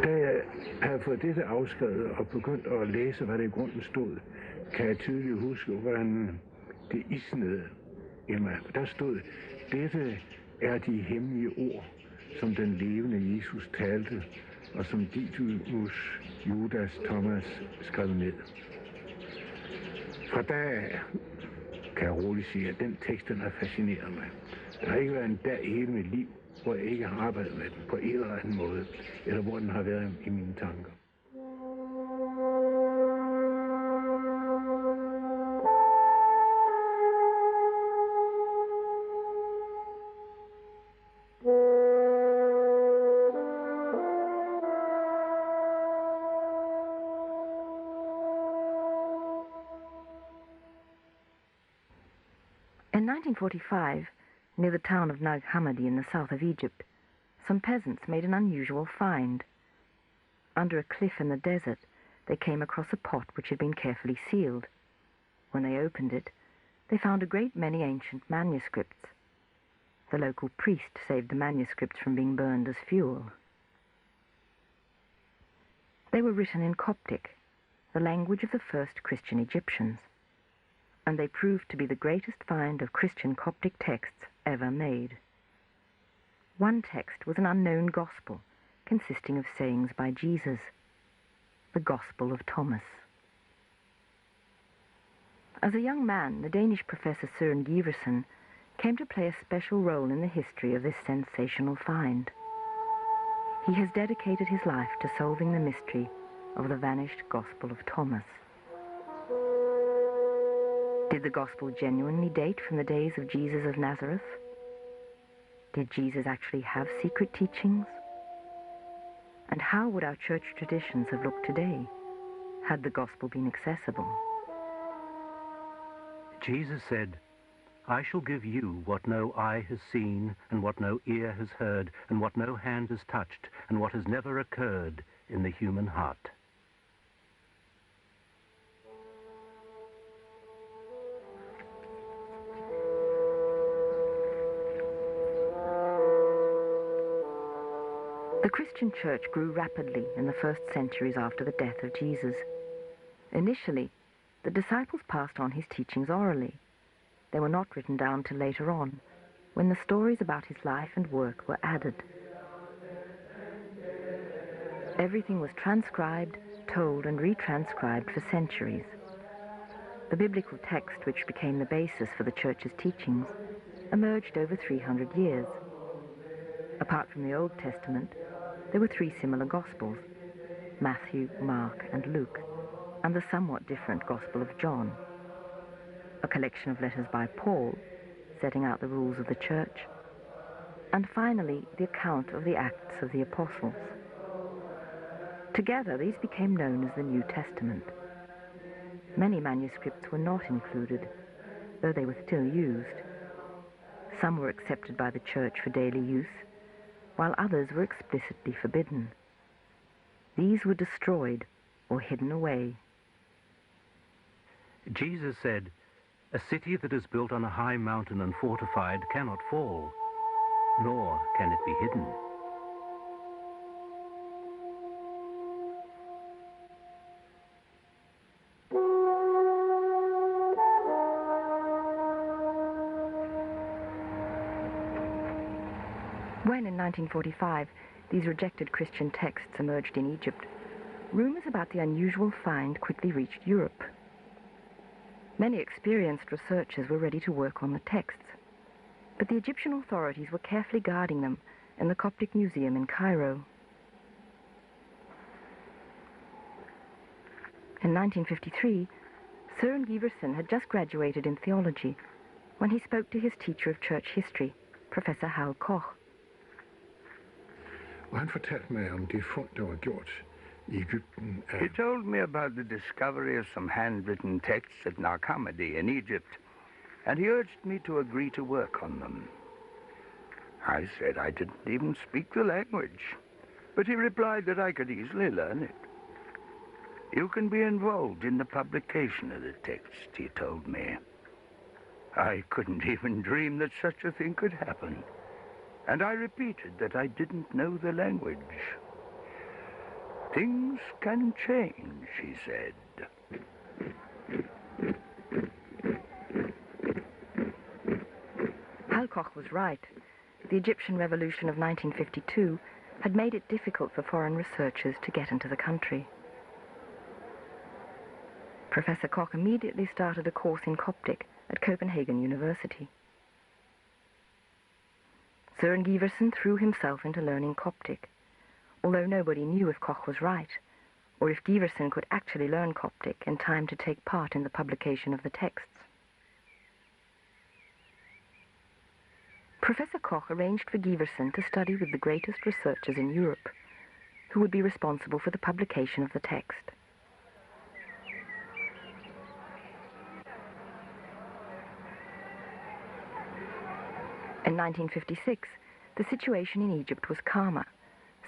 Da jeg havde fået dette afskrevet og begyndt at læse, hvad der i grunden stod, kan jeg tydeligt huske, hvordan det isnede i mig. Der stod, dette er de hemmelige ord, som den levende Jesus talte, og som Didymus, Judas, Thomas skrev ned. Fra da af kan jeg roligt sige, at den tekst den har fascineret mig. Der har ikke været en dag i hele mit liv, hvor jeg ikke har arbejdet med den på en eller anden måde, eller hvor den har været i mine tanker. In 1945, near the town of Nag Hammadi in the south of Egypt, some peasants made an unusual find. Under a cliff in the desert, they came across a pot which had been carefully sealed. When they opened it, they found a great many ancient manuscripts. The local priest saved the manuscripts from being burned as fuel. They were written in Coptic, the language of the first Christian Egyptians, and they proved to be the greatest find of Christian Coptic texts ever made. One text was an unknown gospel consisting of sayings by Jesus, the Gospel of Thomas. As a young man, the Danish professor Søren Giversen came to play a special role in the history of this sensational find. He has dedicated his life to solving the mystery of the vanished Gospel of Thomas. Did the Gospel genuinely date from the days of Jesus of Nazareth? Did Jesus actually have secret teachings? And how would our church traditions have looked today had the Gospel been accessible? Jesus said, I shall give you what no eye has seen, and what no ear has heard, and what no hand has touched, and what has never occurred in the human heart. The Christian church grew rapidly in the first centuries after the death of Jesus. Initially, the disciples passed on his teachings orally. They were not written down till later on, when the stories about his life and work were added. Everything was transcribed, told, and retranscribed for centuries. The biblical text, which became the basis for the church's teachings, emerged over 300 years. Apart from the Old Testament, there were three similar Gospels, Matthew, Mark, and Luke, and the somewhat different Gospel of John, a collection of letters by Paul, setting out the rules of the church, and finally the account of the Acts of the Apostles. Together, these became known as the New Testament. Many manuscripts were not included, though they were still used. Some were accepted by the church for daily use, while others were explicitly forbidden. These were destroyed or hidden away. Jesus said, a city that is built on a high mountain and fortified cannot fall, nor can it be hidden. When, in 1945, these rejected Christian texts emerged in Egypt, rumors about the unusual find quickly reached Europe. Many experienced researchers were ready to work on the texts, but the Egyptian authorities were carefully guarding them in the Coptic Museum in Cairo. In 1953, Søren Giversen had just graduated in theology when he spoke to his teacher of church history, Professor Hal Koch. Og han fortalte mig om det fund, der var gjort i Egypten. He told me about the discovery of some handwritten texts at Nag Hammadi in Egypt, and he urged me to agree to work on them. I said I didn't even speak the language, but he replied that I could easily learn it. You can be involved in the publication of the text, he told me. I couldn't even dream that such a thing could happen. and I repeated that I didn't know the language. "Things can change," he said. Hal Koch was right. The Egyptian Revolution of 1952 had made it difficult for foreign researchers to get into the country. Professor Koch immediately started a course in Coptic at Copenhagen University. Søren Giversen threw himself into learning Coptic, although nobody knew if Koch was right, or if Giversen could actually learn Coptic in time to take part in the publication of the texts. Professor Koch arranged for Giversen to study with the greatest researchers in Europe, who would be responsible for the publication of the text. In 1956, the situation in Egypt was calmer,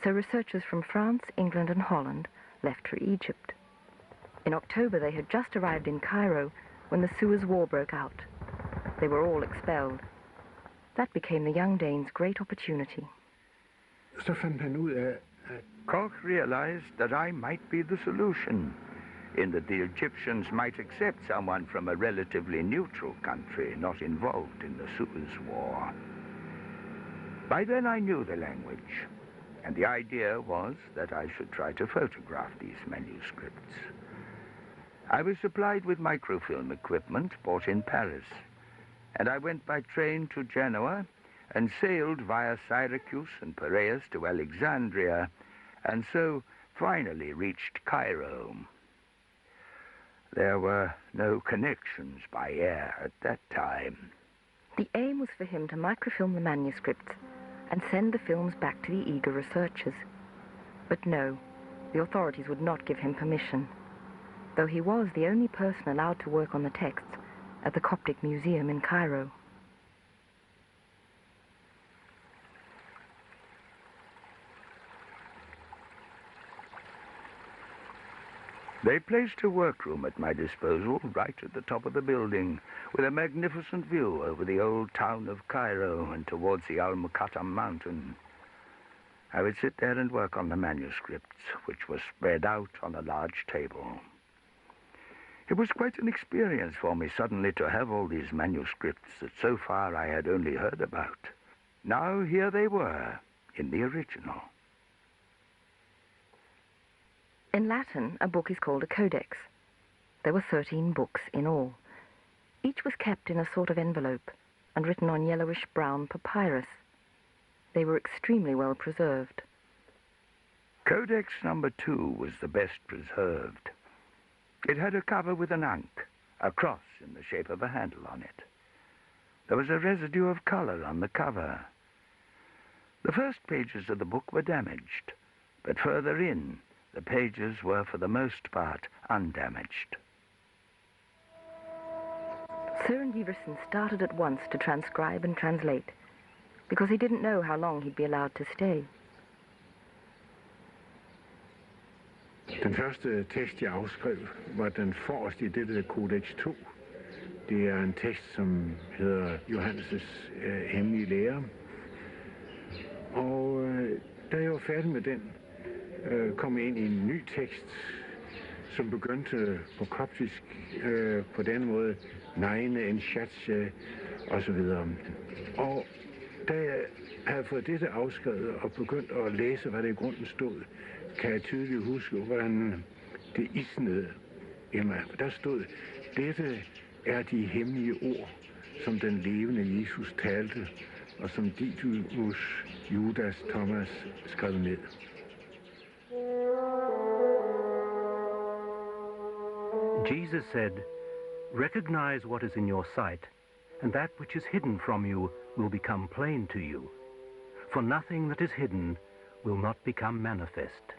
so researchers from France, England, and Holland left for Egypt. In October, they had just arrived in Cairo when the Suez War broke out. They were all expelled. That became the young Danes' great opportunity. Så fandt han ud af, at Koch realized that I might be the solution, in that the Egyptians might accept someone from a relatively neutral country not involved in the Suez War. By then I knew the language, and the idea was that I should try to photograph these manuscripts. I was supplied with microfilm equipment bought in Paris, and I went by train to Genoa and sailed via Syracuse and Piraeus to Alexandria, and so finally reached Cairo. There were no connections by air at that time. The aim was for him to microfilm the manuscripts and send the films back to the eager researchers. But no, the authorities would not give him permission, though he was the only person allowed to work on the texts at the Coptic Museum in Cairo. They placed a workroom at my disposal right at the top of the building, with a magnificent view over the old town of Cairo and towards the Al-Muqattam mountain. I would sit there and work on the manuscripts, which were spread out on a large table. It was quite an experience for me suddenly to have all these manuscripts that so far I had only heard about. Now here they were, in the original. In Latin, a book is called a codex. There were 13 books in all. Each was kept in a sort of envelope and written on yellowish-brown papyrus. They were extremely well preserved. Codex number 2 was the best preserved. It had a cover with an ankh, a cross in the shape of a handle on it. There was a residue of color on the cover. The first pages of the book were damaged, but further in, the pages were for the most part undamaged. Søren Giversen started at once to transcribe and translate, because he didn't know how long he'd be allowed to stay. den første tekst, jeg afskrev, var den forreste i det der Codex 2. Det er en tekst, som hedder Johannes' hemmelige lære. Og da jeg var færdig med den, kom jeg ind i en ny tekst, som begyndte på koptisk på den måde, Neine, en schatz, og så videre. Og da jeg havde fået dette afskrevet og begyndt at læse, hvad der i grunden stod, kan jeg tydeligt huske, hvordan det isnede i mig. Der stod, dette er de hemmelige ord, som den levende Jesus talte, og som Didymus, Judas, Thomas skrev ned. Jesus said, "Recognize what is in your sight, and that which is hidden from you will become plain to you. For nothing that is hidden will not become manifest."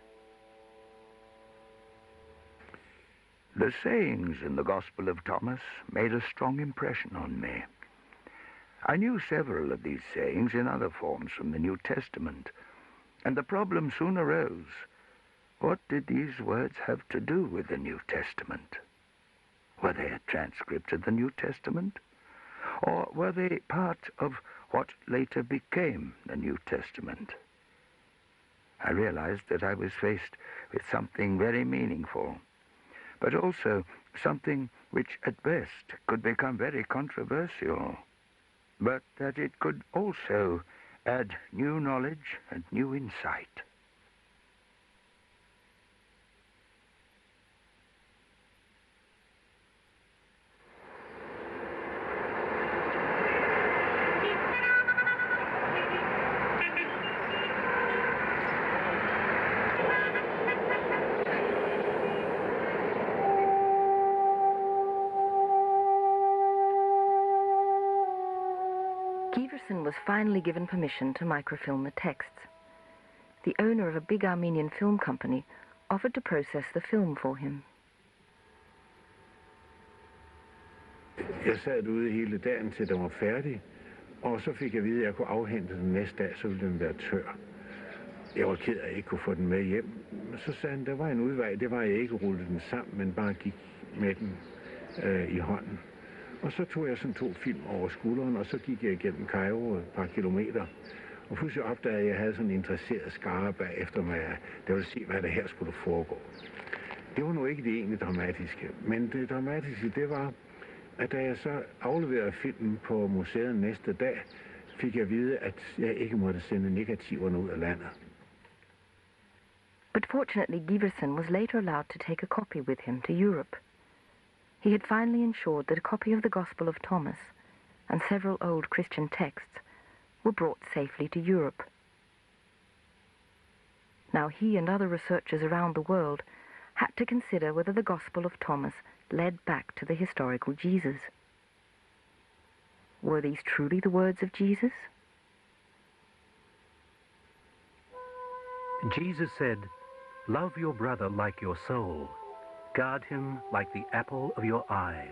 The sayings in the Gospel of Thomas made a strong impression on me. I knew several of these sayings in other forms from the New Testament, and the problem soon arose. What did these words have to do with the New Testament? Were they a transcript of the New Testament? Or were they part of what later became the New Testament. I realized that I was faced with something very meaningful, but also something which at best could become very controversial, but that it could also add new knowledge and new insight. Giverson was finally given permission to microfilm the texts. The owner of a big Armenian film company offered to process the film for him. Jeg sad ude hele dagen til den var færdig, og så fik jeg at vide, at jeg kunne afhente den næste dag, så ville den være tør. Jeg var ked af, at jeg ikke kunne få den med hjem. Så sagde han, der var en udvej, det var, at jeg ikke rullede den sammen, men bare gik med den i hånden. Og så tog jeg sådan 2 film over skulderen, og så gik jeg igennem Kairo et par kilometer. Og pludselig opdagede jeg, at jeg havde sådan en interesseret skare bagefter mig, der ville se, hvad der her skulle foregå. Det var nu ikke det egentlig dramatiske, men det dramatiske, det var, at da jeg så afleverede filmen på museet næste dag, fik jeg at vide, at jeg ikke måtte sende negativerne ud af landet. But fortunately, Giverson was later allowed to take a copy with him to Europe. He had finally ensured that a copy of the Gospel of Thomas and several old Christian texts were brought safely to Europe. Now he and other researchers around the world had to consider whether the Gospel of Thomas led back to the historical Jesus. Were these truly the words of Jesus? Jesus said, "Love your brother like your soul. Guard him like the apple of your eye."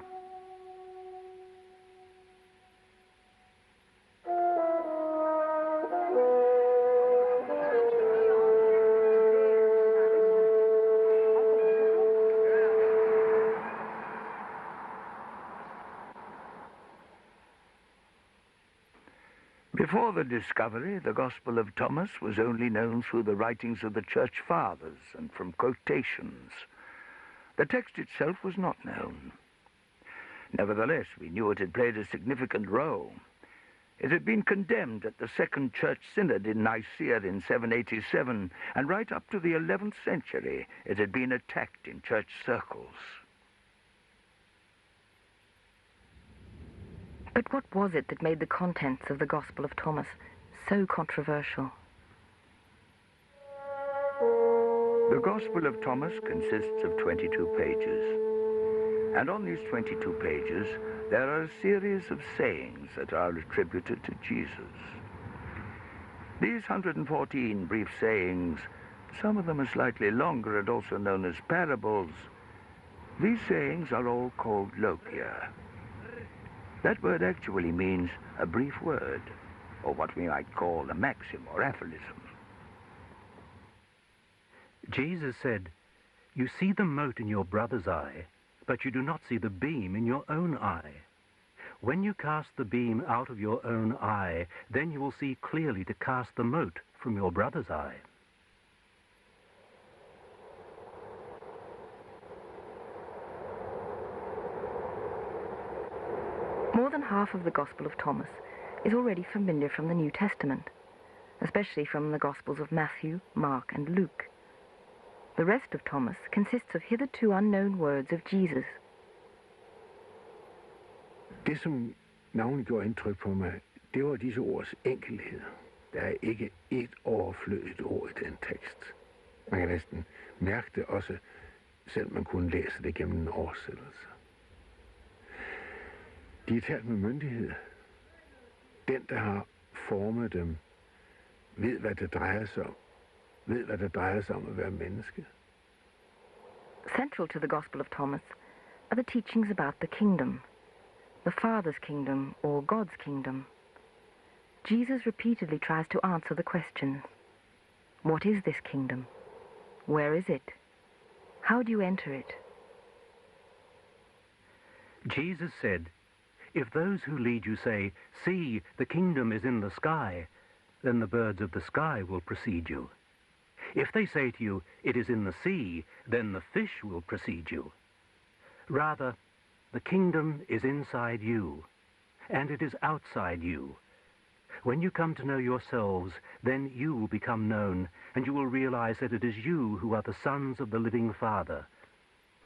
Before the discovery, the Gospel of Thomas was only known through the writings of the Church Fathers and from quotations. The text itself was not known. Nevertheless, we knew it had played a significant role. It had been condemned at the Second Church Synod in Nicaea in 787, and right up to the 11th century, it had been attacked in church circles. But what was it that made the contents of the Gospel of Thomas so controversial? The Gospel of Thomas consists of 22 pages, and on these 22 pages there are a series of sayings that are attributed to Jesus. These 114 brief sayings, some of them are slightly longer and also known as parables, these sayings are all called logia. That word actually means a brief word, or what we might call a maxim or aphorism. Jesus said, "You see the mote in your brother's eye, but you do not see the beam in your own eye. When you cast the beam out of your own eye, then you will see clearly to cast the mote from your brother's eye." More than half of the Gospel of Thomas is already familiar from the New Testament, especially from the Gospels of Matthew, Mark, and Luke. The rest of Thomas consists of hitherto unknown words of Jesus. Det, som navnlig gjorde indtryk på mig, det var disse ords enkelhed. Der er ikke et overflødigt ord i den tekst. Man kan næsten mærke det også, selv man kunne læse det gennem en oversættelse. De er talt med myndighed. Den, der har formet dem, ved, hvad det drejer sig om. Ved, hvad det drejer sig om at være menneske. Central to the Gospel of Thomas are the teachings about the kingdom, the Father's kingdom or God's kingdom. Jesus repeatedly tries to answer the questions. What is this kingdom? Where is it? How do you enter it? Jesus said, If those who lead you say, "See, the kingdom is in the sky," then the birds of the sky will precede you. If they say to you, "It is in the sea," then the fish will precede you. Rather, the kingdom is inside you, and it is outside you. When you come to know yourselves, then you will become known, and you will realize that it is you who are the sons of the living Father.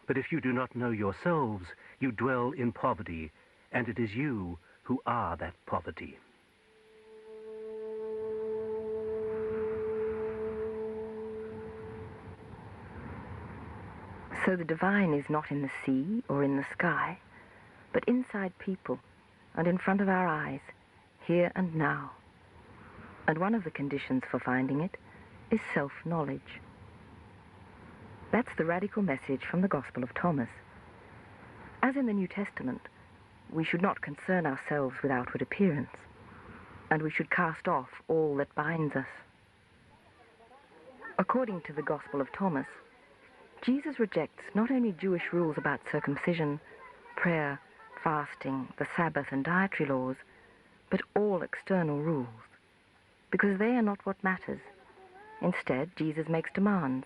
But if you do not know yourselves, you dwell in poverty, and it is you who are that poverty. So the divine is not in the sea or in the sky, but inside people and in front of our eyes, here and now. And one of the conditions for finding it is self-knowledge. That's the radical message from the Gospel of Thomas. As in the New Testament, we should not concern ourselves with outward appearance, and we should cast off all that binds us. According to the Gospel of Thomas, Jesus rejects not only Jewish rules about circumcision, prayer, fasting, the Sabbath, and dietary laws, but all external rules, because they are not what matters. Instead, Jesus makes demands.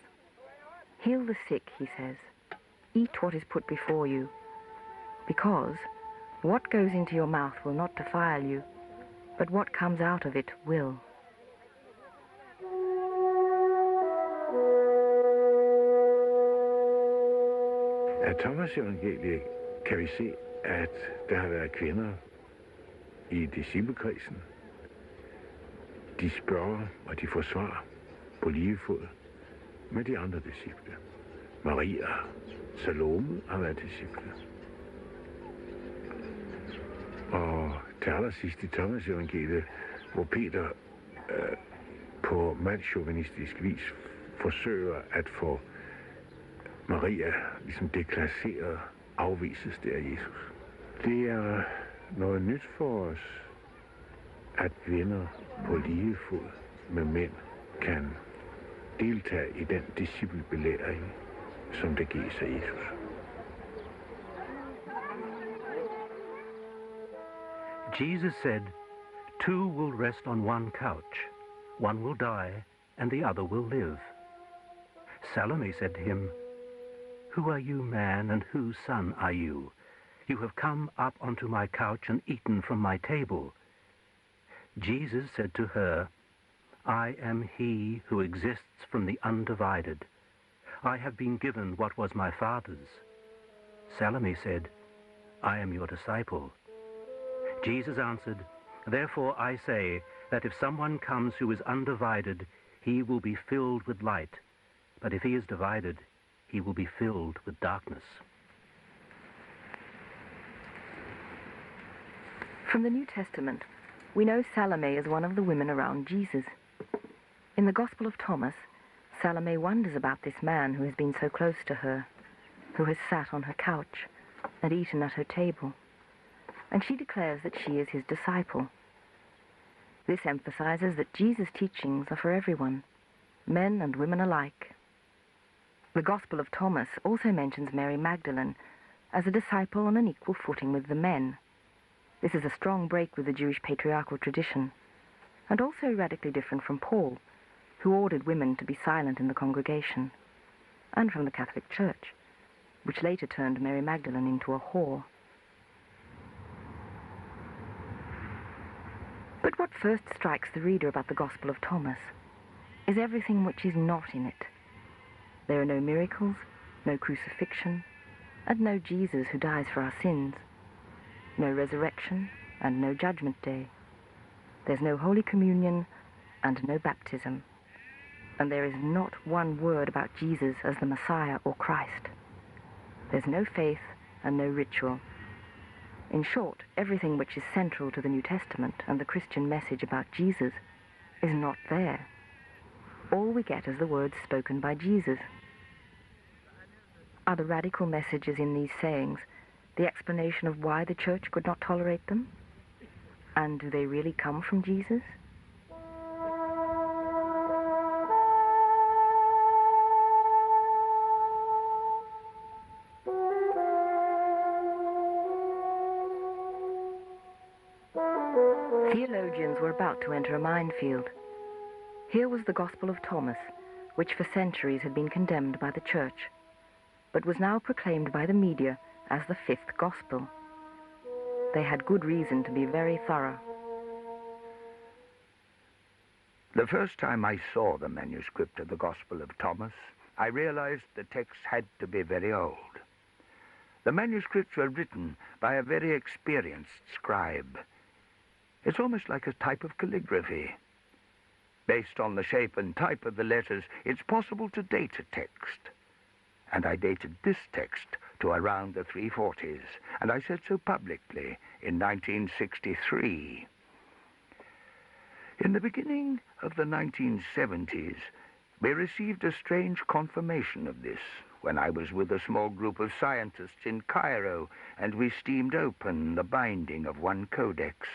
Heal the sick, he says. Eat what is put before you, because what goes into your mouth will not defile you, but what comes out of it will. Af Thomas evangeliet kan vi se, at der har været kvinder i disciplekredsen. De spørger, og de får svar på lige fod med de andre disciple. Maria, Salome har været disciple. Og til allersidst i Thomas evangeliet, hvor Peter på mandsjovinistisk vis forsøger at få Maria ligesom deklasseret, afvises det af Jesus. Det er noget nyt for os, at kvinder på lige fod med mænd kan deltage i den disciplebelæring, som der gives af Jesus. Jesus said, "Two will rest on one couch. One will die, and the other will live." Salome said to him, "Who are you, man, and whose son are you? You have come up onto my couch and eaten from my table." Jesus said to her, "I am he who exists from the undivided. I have been given what was my Father's." Salome said, "I am your disciple." Jesus answered, "Therefore I say that if someone comes who is undivided, he will be filled with light. But if he is divided, he will be filled with darkness." From the New Testament, we know Salome as one of the women around Jesus. In the Gospel of Thomas, Salome wonders about this man who has been so close to her, who has sat on her couch and eaten at her table, and she declares that she is his disciple. This emphasizes that Jesus' teachings are for everyone, men and women alike. The Gospel of Thomas also mentions Mary Magdalene as a disciple on an equal footing with the men. This is a strong break with the Jewish patriarchal tradition, and also radically different from Paul, who ordered women to be silent in the congregation, and from the Catholic Church, which later turned Mary Magdalene into a whore. But what first strikes the reader about the Gospel of Thomas is everything which is not in it. There are no miracles, no crucifixion, and no Jesus who dies for our sins, no resurrection, and no judgment day. There's no Holy Communion and no baptism, and there is not one word about Jesus as the Messiah or Christ. There's no faith and no ritual. In short, everything which is central to the New Testament and the Christian message about Jesus is not there. All we get is the words spoken by Jesus. Are the radical messages in these sayings the explanation of why the Church could not tolerate them? And do they really come from Jesus? Theologians were about to enter a minefield. Here was the Gospel of Thomas, which for centuries had been condemned by the Church, but was now proclaimed by the media as the fifth Gospel. They had good reason to be very thorough. The first time I saw the manuscript of the Gospel of Thomas, I realized the text had to be very old. The manuscripts were written by a very experienced scribe. It's almost like a type of calligraphy. Based on the shape and type of the letters, it's possible to date a text. And I dated this text to around the 340s, and I said so publicly in 1963. In the beginning of the 1970s, we received a strange confirmation of this when I was with a small group of scientists in Cairo, and we steamed open the binding of one codex,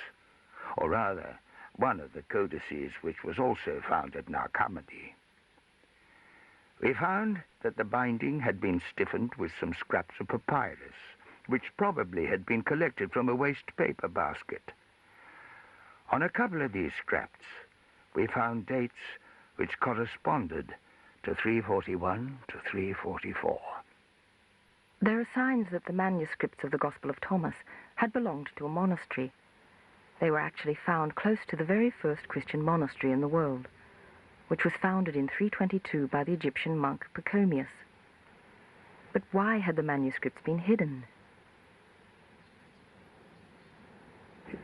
or rather, one of the codices which was also found at Nag Hammadi. We found that the binding had been stiffened with some scraps of papyrus, which probably had been collected from a waste paper basket. On a couple of these scraps, we found dates which corresponded to 341 to 344. There are signs that the manuscripts of the Gospel of Thomas had belonged to a monastery. They were actually found close to the very first Christian monastery in the world, which was founded in 322 by the Egyptian monk Pachomius. But why had the manuscripts been hidden?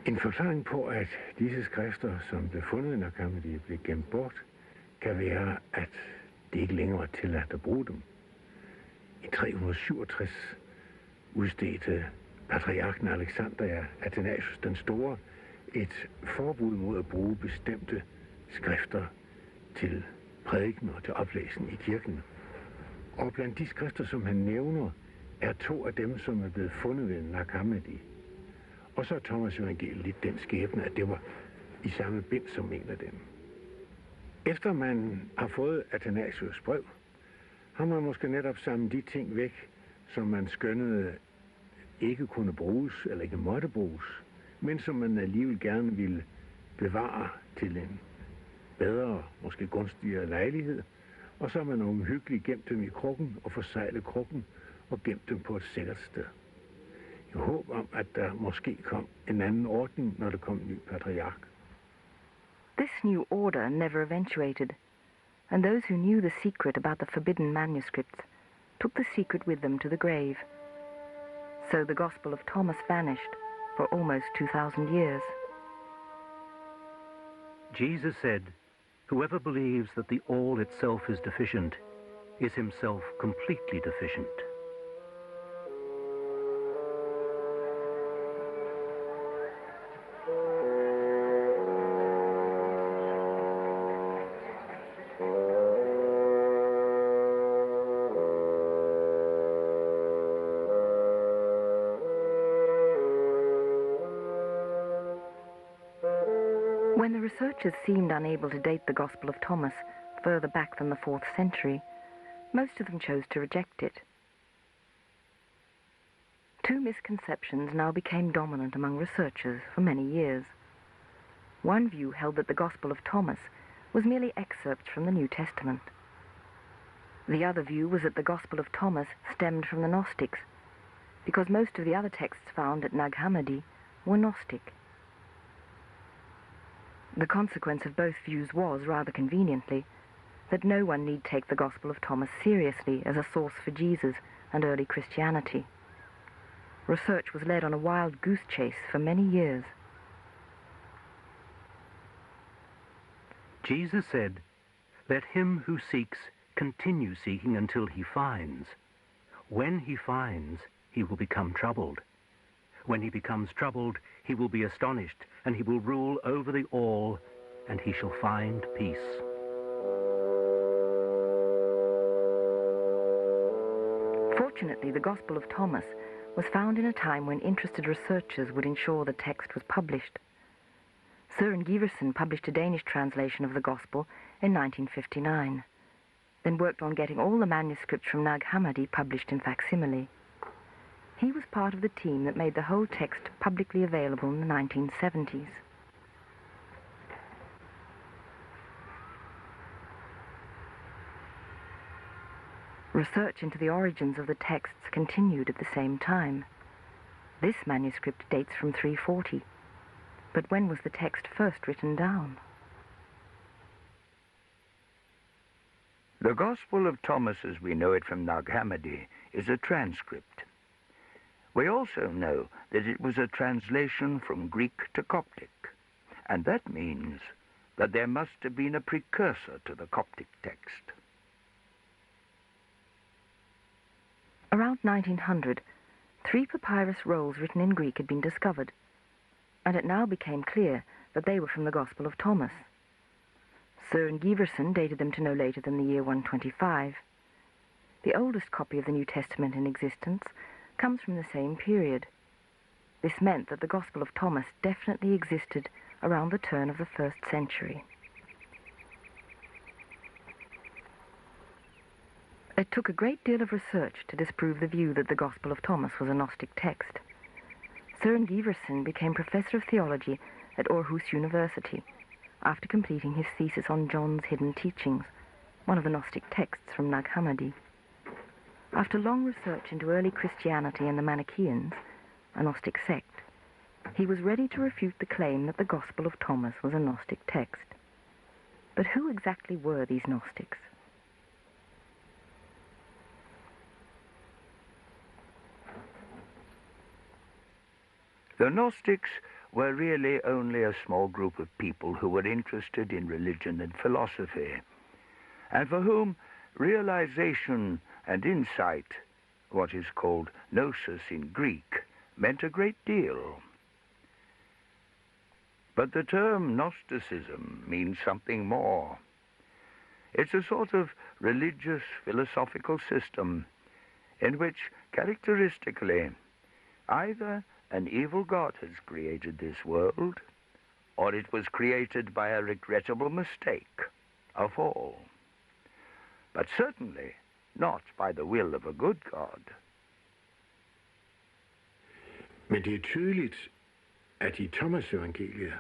En forklaring på, at disse skrifter, som blev fundet i Nag Hammadi, blev gemt bort, kan være, at det ikke længere var tilladt at bruge dem. I 367 udstedte patriarken Alexander Athanasius den Store et forbud mod at bruge bestemte skrifter til prædiken og til oplæsning i kirken. Og blandt de skrifter, som han nævner, er 2 af dem, som er blevet fundet ved Nag Hammadi. Og så er Thomas evangeliet lidt den skæbne, at det var i samme bind som en af dem. Efter man har fået Athanasius brev, har man måske netop samlet de ting væk, som man skønnede ikke kunne bruges eller ikke måtte bruges, men som man alligevel gerne ville bevare til en bedre, måske gunstigere lejlighed. Og så har man omhyggeligt gemt dem i krukken og forseglet krukken og gemt dem på et sikkert sted. I håb om, at der måske kom en anden ordning, når der kom en ny patriark. This new order never eventuated, and those who knew the secret about the forbidden manuscripts took the secret with them to the grave. So the Gospel of Thomas vanished for almost 2,000 years. Jesus said, "Whoever believes that the all itself is deficient is himself completely deficient." When the researchers seemed unable to date the Gospel of Thomas further back than the 4th century, most of them chose to reject it. 2 misconceptions now became dominant among researchers for many years. One view held that the Gospel of Thomas was merely excerpts from the New Testament. The other view was that the Gospel of Thomas stemmed from the Gnostics, because most of the other texts found at Nag Hammadi were Gnostic. The consequence of both views was, rather conveniently, that no one need take the Gospel of Thomas seriously as a source for Jesus and early Christianity. Research was led on a wild goose chase for many years. Jesus said, "Let him who seeks continue seeking until he finds. When he finds, he will become troubled. When he becomes troubled, he will be astonished, and he will rule over the all, and he shall find peace." Fortunately, the Gospel of Thomas was found in a time when interested researchers would ensure the text was published. Søren Giversen published a Danish translation of the Gospel in 1959, then worked on getting all the manuscripts from Nag Hammadi published in facsimile. He was part of the team that made the whole text publicly available in the 1970s. Research into the origins of the texts continued at the same time. This manuscript dates from 340. But when was the text first written down? The Gospel of Thomas, as we know it from Nag Hammadi, is a transcript. We also know that it was a translation from Greek to Coptic, and that means that there must have been a precursor to the Coptic text. Around 1900, 3 papyrus rolls written in Greek had been discovered, and it now became clear that they were from the Gospel of Thomas. Søren Giversen dated them to no later than the year 125. The oldest copy of the New Testament in existence comes from the same period. This meant that the Gospel of Thomas definitely existed around the turn of the 1st century. It took a great deal of research to disprove the view that the Gospel of Thomas was a Gnostic text. Søren Giversen became professor of theology at Aarhus University after completing his thesis on John's hidden teachings, one of the Gnostic texts from Nag Hammadi. After long research into early Christianity and the Manichaeans, a Gnostic sect, he was ready to refute the claim that the Gospel of Thomas was a Gnostic text. But who exactly were these Gnostics? The Gnostics were really only a small group of people who were interested in religion and philosophy, and for whom realization and insight, what is called gnosis in Greek, meant a great deal. But the term Gnosticism means something more. It's a sort of religious philosophical system in which, characteristically, either an evil God has created this world, or it was created by a regrettable mistake, a fall. But certainly not by the will of a good God. Men det er tydeligt, at i Thomas evangeliet,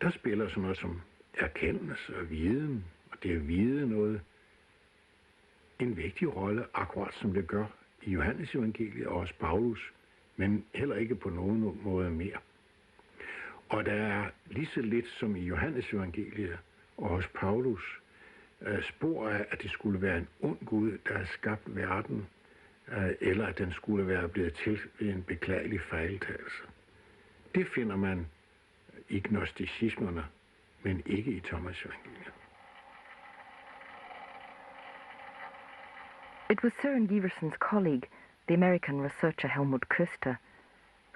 der spiller sådan noget som erkendelse og viden, og det at vide noget, en vigtig rolle, akkurat som det gør i Johannes evangeliet og hos Paulus, men heller ikke på nogen måde mere. Og der er lige så lidt som i Johannes evangeliet og hos Paulus spor af, at det skulle være en ond Gud, der har skabt verden, eller at den skulle være blevet til ved en beklagelig fejltagelse. Det finder man i gnosticismerne, men ikke i Thomas evangeliet. It was Søren Giversen's colleague, the American researcher Helmut Köster,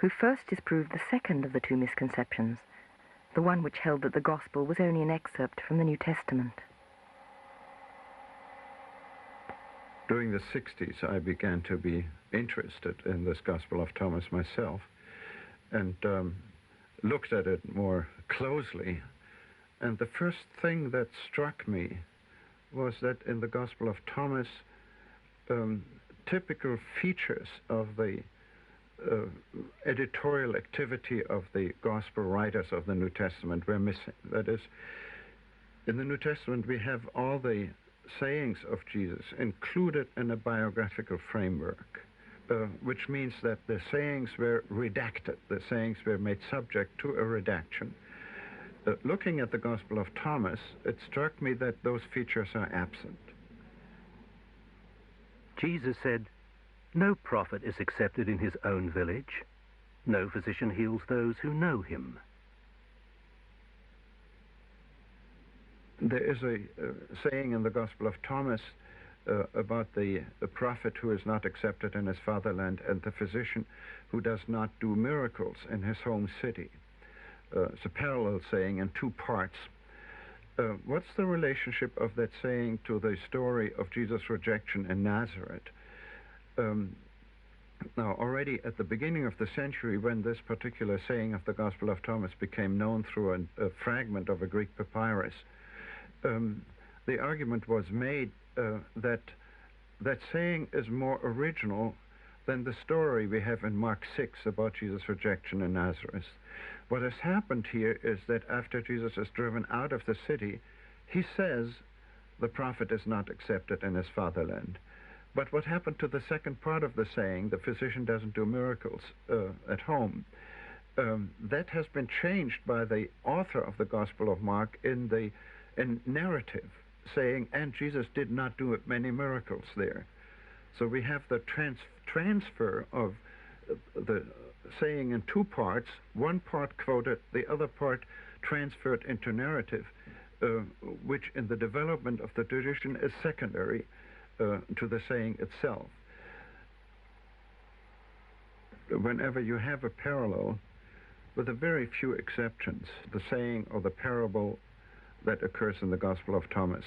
who first disproved the second of the 2 misconceptions, the one which held that the Gospel was only an excerpt from the New Testament. During the 60s, I began to be interested in this Gospel of Thomas myself and looked at it more closely. And the first thing that struck me was that in the Gospel of Thomas, typical features of the editorial activity of the Gospel writers of the New Testament were missing. That is, in the New Testament we have all the sayings of Jesus included in a biographical framework, which means that the sayings were redacted, the sayings were made subject to a redaction. Looking at the Gospel of Thomas, it struck me that those features are absent. Jesus said, "No prophet is accepted in his own village. No physician heals those who know him." There is a saying in the Gospel of Thomas about the prophet who is not accepted in his fatherland and the physician who does not do miracles in his home city. It's a parallel saying in 2 parts. What's the relationship of that saying to the story of Jesus' rejection in Nazareth? Now, already at the beginning of the century, when this particular saying of the Gospel of Thomas became known through a fragment of a Greek papyrus, the argument was made that that saying is more original than the story we have in Mark 6 about Jesus' rejection in Nazareth. What has happened here is that after Jesus is driven out of the city, he says the prophet is not accepted in his fatherland. But what happened to the second part of the saying, the physician doesn't do miracles at home, that has been changed by the author of the Gospel of Mark in narrative, saying, and Jesus did not do many miracles there. So we have the transfer of the saying in two parts, one part quoted, the other part transferred into narrative, which in the development of the tradition is secondary to the saying itself. Whenever you have a parallel, with a very few exceptions, the saying or the parable that occurs in the Gospel of Thomas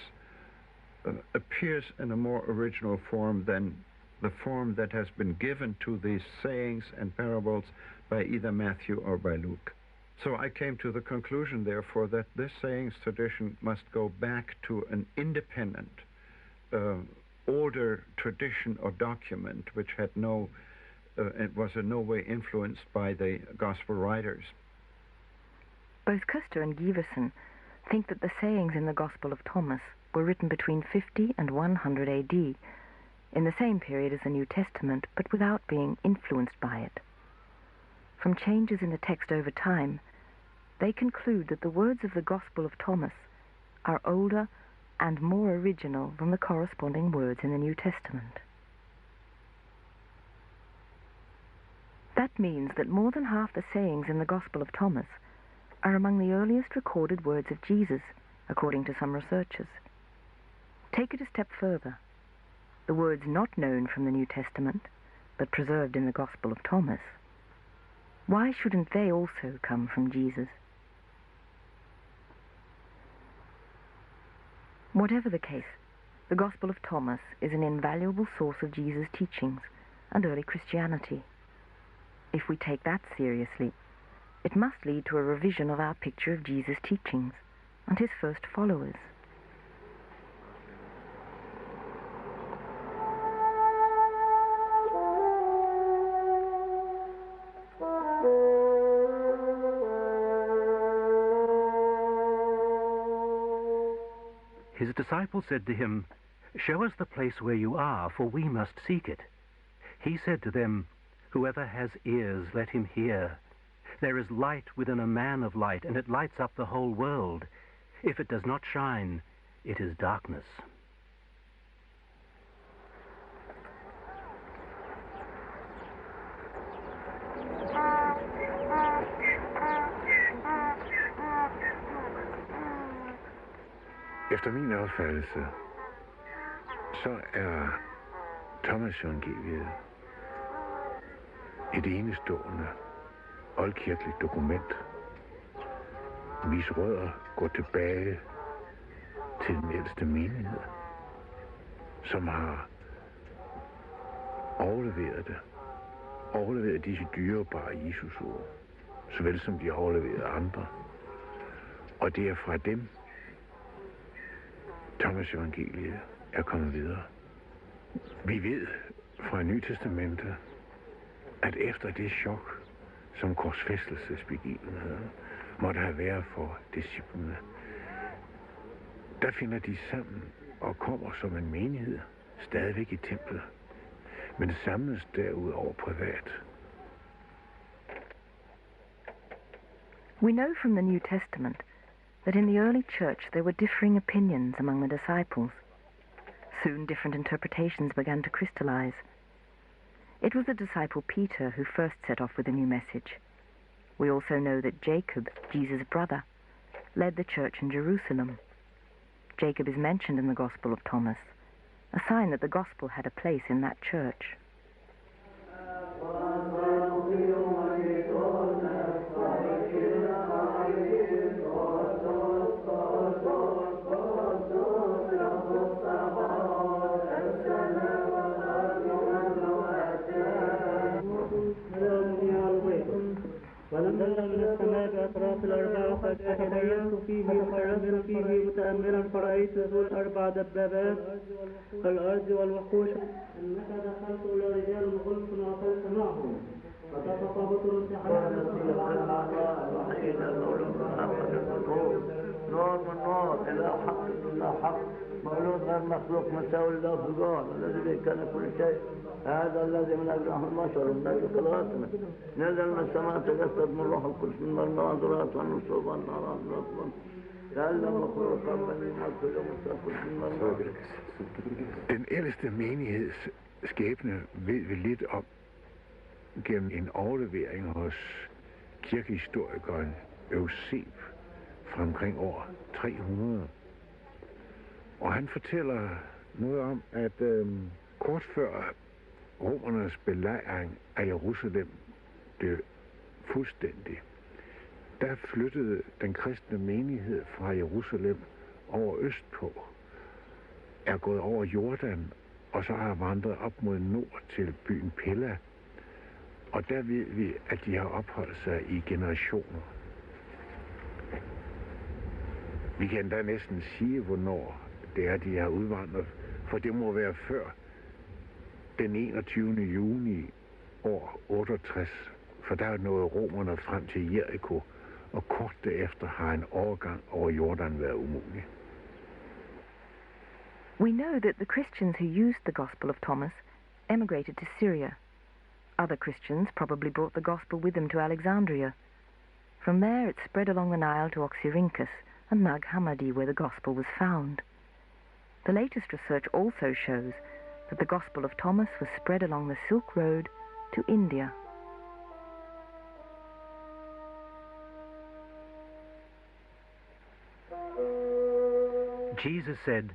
appears in a more original form than the form that has been given to these sayings and parables by either Matthew or by Luke. So I came to the conclusion, therefore, that this sayings tradition must go back to an independent, older tradition or document which had it was in no way influenced by the Gospel writers. Both Custer and Giverson think that the sayings in the Gospel of Thomas were written between 50 and 100 AD, in the same period as the New Testament, but without being influenced by it. From changes in the text over time, they conclude that the words of the Gospel of Thomas are older and more original than the corresponding words in the New Testament. That means that more than half the sayings in the Gospel of Thomas are among the earliest recorded words of Jesus, according to some researchers. Take it a step further. The words not known from the New Testament, but preserved in the Gospel of Thomas, why shouldn't they also come from Jesus? Whatever the case, the Gospel of Thomas is an invaluable source of Jesus' teachings and early Christianity. If we take that seriously, it must lead to a revision of our picture of Jesus' teachings and his first followers. His disciples said to him, "Show us the place where you are, for we must seek it." He said to them, "Whoever has ears, let him hear. There is light within a man of light, and it lights up the whole world. If it does not shine, it is darkness." Efter min opfattelse, så er Thomas-evangeliet et enestående oldkirkeligt dokument, hvis rødder går tilbage til den ældste menighed, som har overleveret disse dyrebare Jesusord, såvel som de har overleveret andre. Og det er fra dem, Thomas-evangeliet er kommet videre. Vi ved fra Nye Testamentet, at efter det chok, som korsfæstelsesbegivenheden måtte have været for disciplene, der finder de sammen og kommer som en menighed stadigvæk i templet, men samles derudover privat. We know from the New Testament that in the early church there were differing opinions among the disciples. Soon different interpretations began to crystallize. It was the disciple Peter who first set off with a new message. We also know that Jacob, Jesus' brother, led the church in Jerusalem. Jacob is mentioned in the Gospel of Thomas, a sign that the Gospel had a place in that church. ونزلنا من السماء بأطراف الأربع فتحييت فيه وخرجت فيه متأملا فرأيت ذو الأربع دبابات كالأرض والوحوش إنك دخلت إلى رجال غلف وأكلت معهم فتصف بطرس على نور من نور إلى حق الله حق مولود غير مخلوق مساوي له في الجوهر الذي به كان كل شيء هذا الذي من أجله البشر ومن أجل خلقاتنا نزل من السماء تجسد من روح القدس من المناظرات والنصوص والنارات والأطفال تعلم مخلوقا من الملك المستقبل من المناظر. Den ældste menigheds skæbne ved vi lidt om gennem en overlevering hos kirkehistorikeren Euseb fra omkring år 300. Og han fortæller noget om, at kort før romernes belejring af Jerusalem blev fuldstændig, der flyttede den kristne menighed fra Jerusalem over østpå, er gået over Jordan, og så har vandret op mod nord til byen Pella. Og der ved vi, at de har opholdt sig i generationer. Vi kan endda næsten sige, hvornår det er, de har udvandret, for det må være før den 21. juni år 68, for der er nået romerne frem til Jericho, og kort derefter har en overgang over Jordan været umulig. We know that the Christians who used the Gospel of Thomas emigrated to Syria. Other Christians probably brought the Gospel with them to Alexandria. From there it spread along the Nile to Oxyrhynchus and Nag Hammadi, where the Gospel was found. The latest research also shows that the Gospel of Thomas was spread along the Silk Road to India. Jesus said,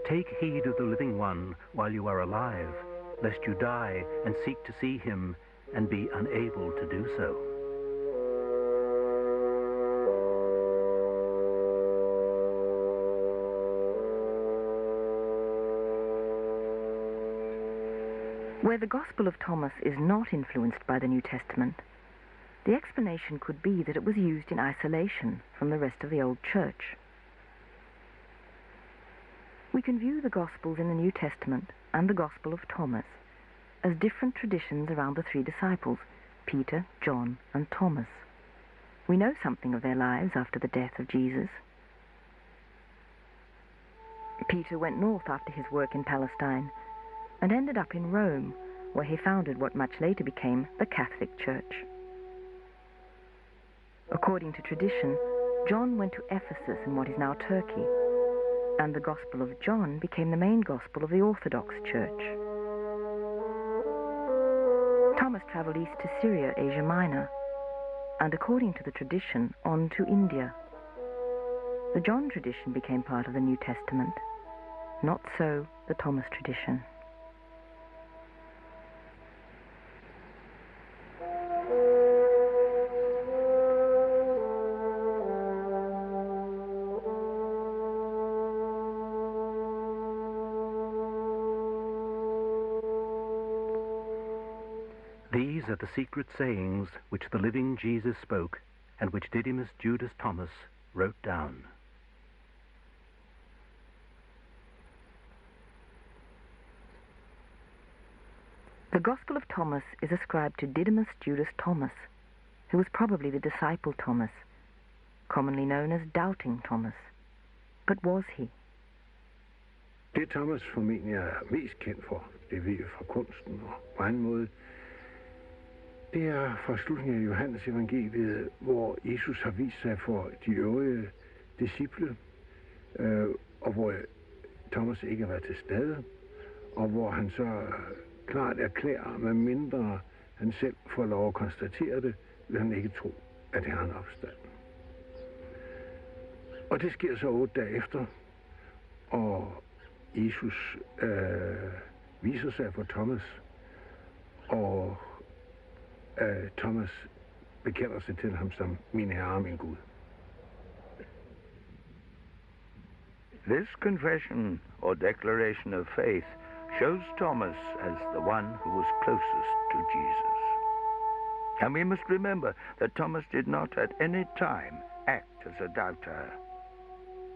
"Take heed of the living one while you are alive, lest you die and seek to see him and be unable to do so." Where the Gospel of Thomas is not influenced by the New Testament, the explanation could be that it was used in isolation from the rest of the Old Church. We can view the Gospels in the New Testament and the Gospel of Thomas as different traditions around the three disciples, Peter, John, and Thomas. We know something of their lives after the death of Jesus. Peter went north after his work in Palestine and ended up in Rome, where he founded what much later became the Catholic Church. According to tradition, John went to Ephesus in what is now Turkey, and the Gospel of John became the main gospel of the Orthodox Church. Thomas traveled east to Syria, Asia Minor, and according to the tradition, on to India. The John tradition became part of the New Testament, not so the Thomas tradition. These are the secret sayings which the living Jesus spoke, and which Didymus Judas Thomas wrote down. The Gospel of Thomas is ascribed to Didymus Judas Thomas, who was probably the disciple Thomas, commonly known as Doubting Thomas. But was he? Det Thomas formentlig er mest kendt for, det ved vi fra kunsten og på anden måde, det er fra slutningen af Johannes evangeliet, hvor Jesus har vist sig for de øvrige disciple, og hvor Thomas ikke har været til stede, og hvor han så klart erklærer, med mindre han selv får lov at konstatere det, vil han ikke tro, at det har en opstand. Og det sker så 8 dage efter, og Jesus viser sig for Thomas, og Thomas bekender sig til ham som min herre og min Gud. This confession or declaration of faith shows Thomas as the one who was closest to Jesus. And we must remember that Thomas did not at any time act as a doubter.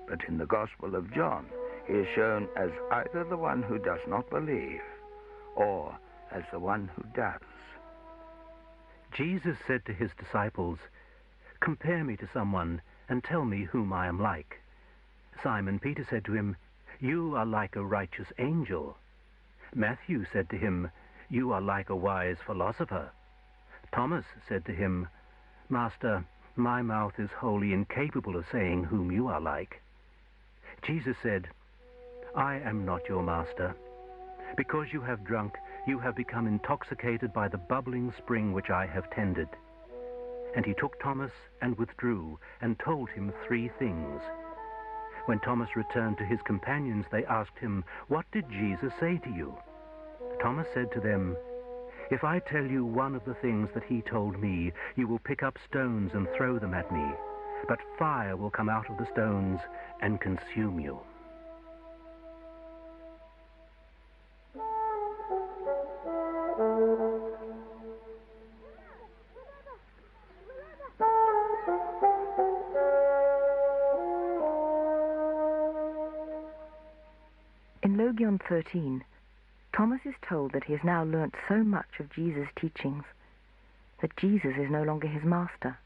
But in the Gospel of John, he is shown as either the one who does not believe or as the one who does. Jesus said to his disciples, "Compare me to someone and tell me whom I am like. Simon Peter said to him, "You are like a righteous angel." Matthew said to him, "You are like a wise philosopher." Thomas said to him, "Master, my mouth is wholly incapable of saying whom you are like." Jesus said, "I am not your master. Because you have drunk, you have become intoxicated by the bubbling spring which I have tended." And he took Thomas and withdrew, and told him 3 things. When Thomas returned to his companions, they asked him, "What did Jesus say to you?" Thomas said to them, "If I tell you one of the things that he told me, you will pick up stones and throw them at me, but fire will come out of the stones and consume you." In Logion 13, Thomas is told that he has now learnt so much of Jesus' teachings that Jesus is no longer his master.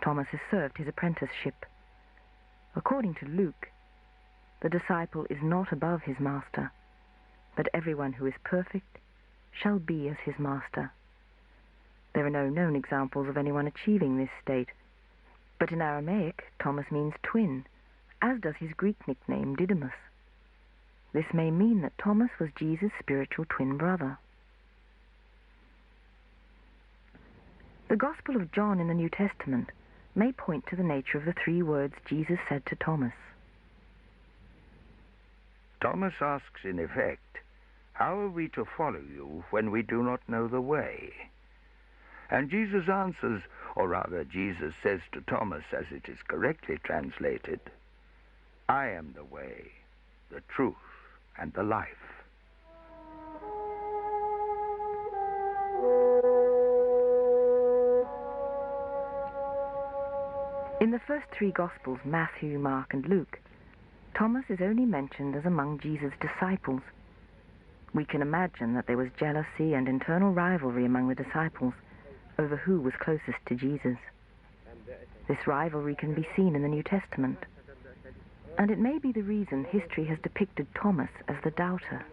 Thomas has served his apprenticeship. According to Luke, the disciple is not above his master, but everyone who is perfect shall be as his master. There are no known examples of anyone achieving this state, but in Aramaic, Thomas means twin, as does his Greek nickname Didymus. This may mean that Thomas was Jesus' spiritual twin brother. The Gospel of John in the New Testament may point to the nature of the 3 words Jesus said to Thomas. Thomas asks, in effect, "How are we to follow you when we do not know the way?" And Jesus answers, or rather Jesus says to Thomas, as it is correctly translated, "I am the way, the truth, and the life." In the first 3 Gospels, Matthew, Mark, and Luke, Thomas is only mentioned as among Jesus' disciples. We can imagine that there was jealousy and internal rivalry among the disciples over who was closest to Jesus. This rivalry can be seen in the New Testament, and it may be the reason history has depicted Thomas as the doubter.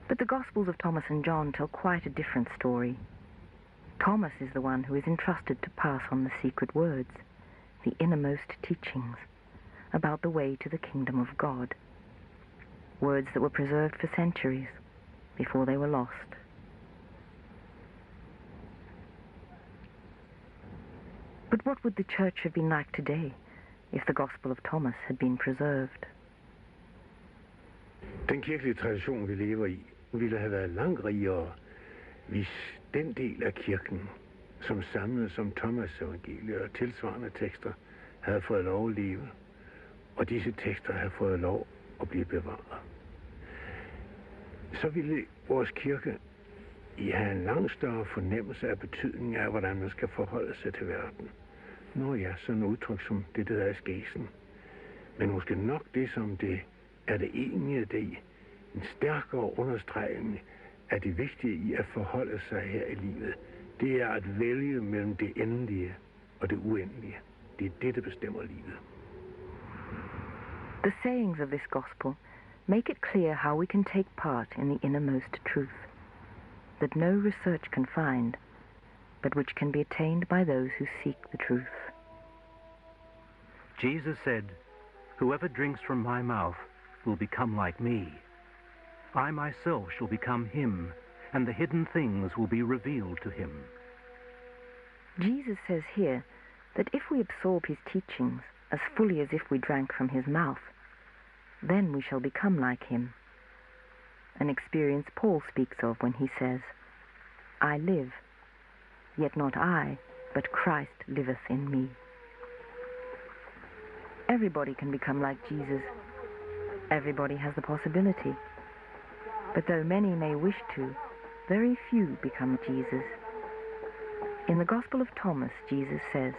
But the Gospels of Thomas and John tell quite a different story. Thomas is the one who is entrusted to pass on the secret words, the innermost teachings, about the way to the kingdom of God. Words that were preserved for centuries before they were lost. But what would the church have been like today if the Gospel of Thomas had been preserved? Den kirkelige tradition, vi lever i, ville have været langt rigere, hvis den del af kirken, som samledes om Thomas evangeliet og tilsvarende tekster, havde fået lov at leve, og disse tekster havde fået lov at blive bevaret. Så ville vores kirke have en langt større fornemmelse af betydningen af, hvordan man skal forholde sig til verden. Nå ja, sådan et udtryk som det, der er skæsen. Men måske nok det, som det er det egentlige, det i en stærkere understregning af det vigtige i at forholde sig her i livet. Det er at vælge mellem det endelige og det uendelige. Det er det, der bestemmer livet. The sayings of this gospel make it clear how we can take part in the innermost truth, that no research can find, but which can be attained by those who seek the truth. Jesus said, "Whoever drinks from my mouth will become like me. I myself shall become him, and the hidden things will be revealed to him." Jesus says here that if we absorb his teachings as fully as if we drank from his mouth, then we shall become like him. An experience Paul speaks of when he says, "I live, yet not I, but Christ liveth in me." Everybody can become like Jesus. Everybody has the possibility. But though many may wish to, very few become Jesus. In the Gospel of Thomas, Jesus says,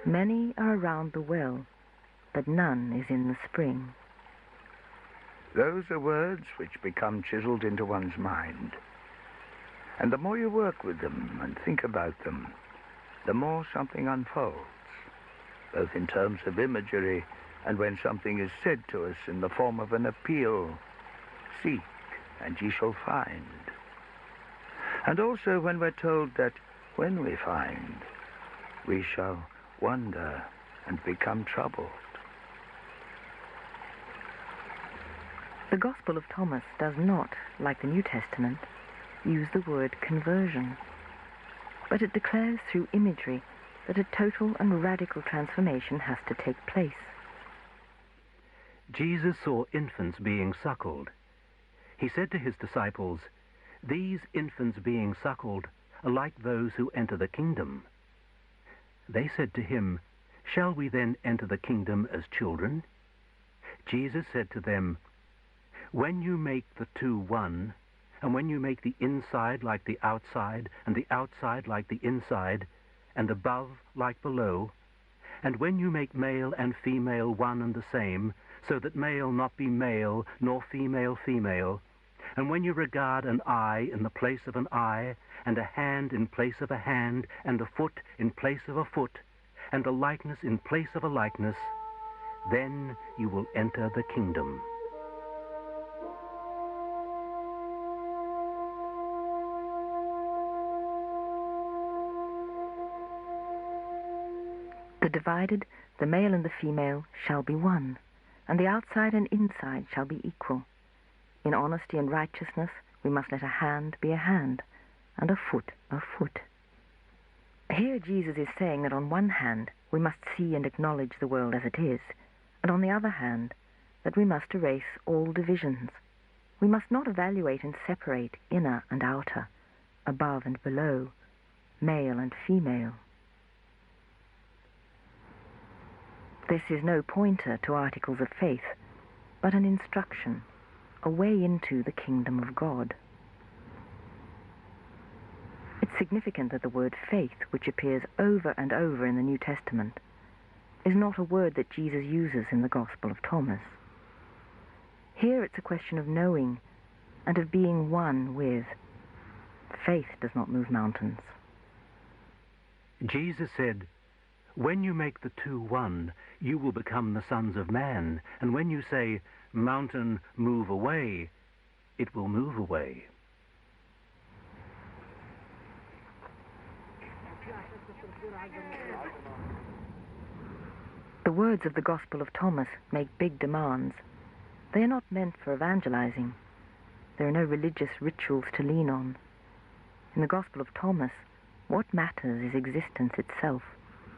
"Many are around the well, but none is in the spring." Those are words which become chiseled into one's mind. And the more you work with them and think about them, the more something unfolds. both in terms of imagery and when something is said to us in the form of an appeal. Seek, and ye shall find. And also when we're told that when we find, we shall wonder and become troubled. The Gospel of Thomas does not, like the New Testament, use the word conversion, but it declares through imagery that a total and radical transformation has to take place. Jesus saw infants being suckled. He said to his disciples, "These infants being suckled are like those who enter the kingdom." They said to him, "Shall we then enter the kingdom as children?" Jesus said to them, "When you make the two one, and when you make the inside like the outside, and the outside like the inside, and above like below, and when you make male and female one and the same, so that male not be male, nor female female, and when you regard an eye in the place of an eye, and a hand in place of a hand, and a foot in place of a foot, and a likeness in place of a likeness, then you will enter the kingdom." The divided, the male and the female, shall be one, and the outside and inside shall be equal. In honesty and righteousness we must let a hand be a hand, and a foot a foot. Here Jesus is saying that on one hand we must see and acknowledge the world as it is, and on the other hand that we must erase all divisions. We must not evaluate and separate inner and outer, above and below, male and female. This is no pointer to articles of faith, but an instruction, a way into the kingdom of God. It's significant that the word faith, which appears over and over in the New Testament, is not a word that Jesus uses in the Gospel of Thomas. Here it's a question of knowing and of being one with. Faith does not move mountains. Jesus said, "When you make the two one, you will become the sons of man. And when you say, 'Mountain, move away,' it will move away." The words of the Gospel of Thomas make big demands. They are not meant for evangelizing. There are no religious rituals to lean on. In the Gospel of Thomas, what matters is existence itself,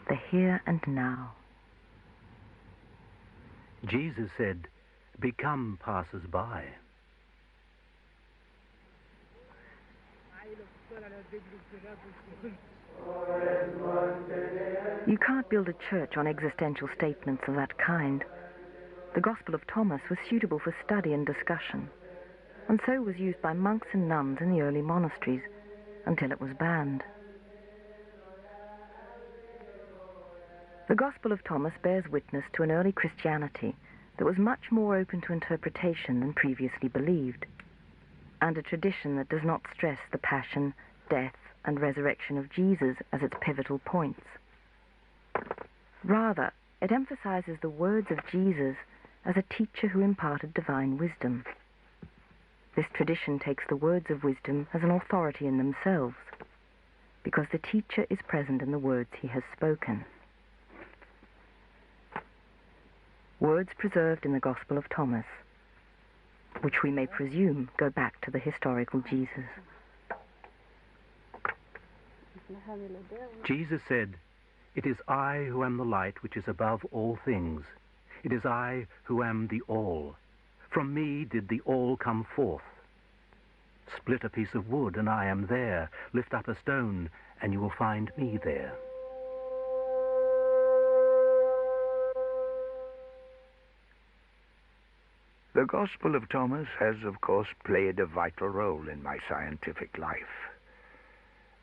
the here and now. Jesus said, "Become passers-by." You can't build a church on existential statements of that kind. The Gospel of Thomas was suitable for study and discussion, and so was used by monks and nuns in the early monasteries until it was banned. The Gospel of Thomas bears witness to an early Christianity that was much more open to interpretation than previously believed, and a tradition that does not stress the passion, death, and resurrection of Jesus as its pivotal points. Rather, it emphasizes the words of Jesus as a teacher who imparted divine wisdom. This tradition takes the words of wisdom as an authority in themselves, because the teacher is present in the words he has spoken. Words preserved in the Gospel of Thomas, which we may presume go back to the historical Jesus. Jesus said, "It is I who am the light which is above all things. It is I who am the all. From me did the all come forth. Split a piece of wood, and I am there. Lift up a stone, and you will find me there." The Gospel of Thomas has, of course, played a vital role in my scientific life.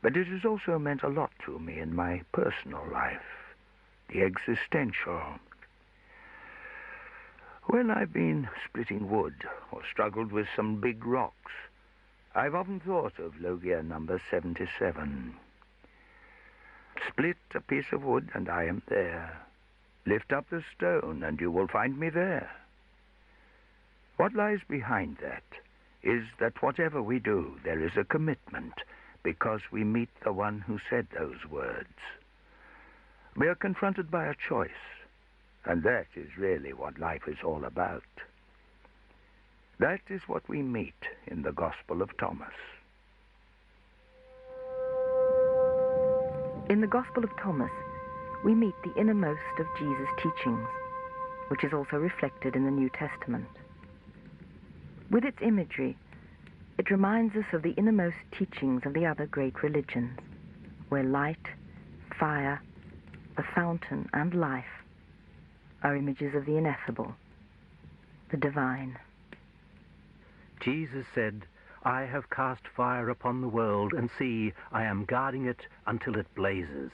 But it has also meant a lot to me in my personal life, the existential. When I've been splitting wood or struggled with some big rocks, I've often thought of Logia number 77. Split a piece of wood and I am there. Lift up the stone, and you will find me there. What lies behind that is that whatever we do, there is a commitment, because we meet the one who said those words. We are confronted by a choice, and that is really what life is all about. That is what we meet in the Gospel of Thomas. In the Gospel of Thomas, we meet the innermost of Jesus' teachings, which is also reflected in the New Testament. With its imagery, it reminds us of the innermost teachings of the other great religions, where light, fire, the fountain, and life are images of the ineffable, the divine. Jesus said, "I have cast fire upon the world, and see, I am guarding it until it blazes."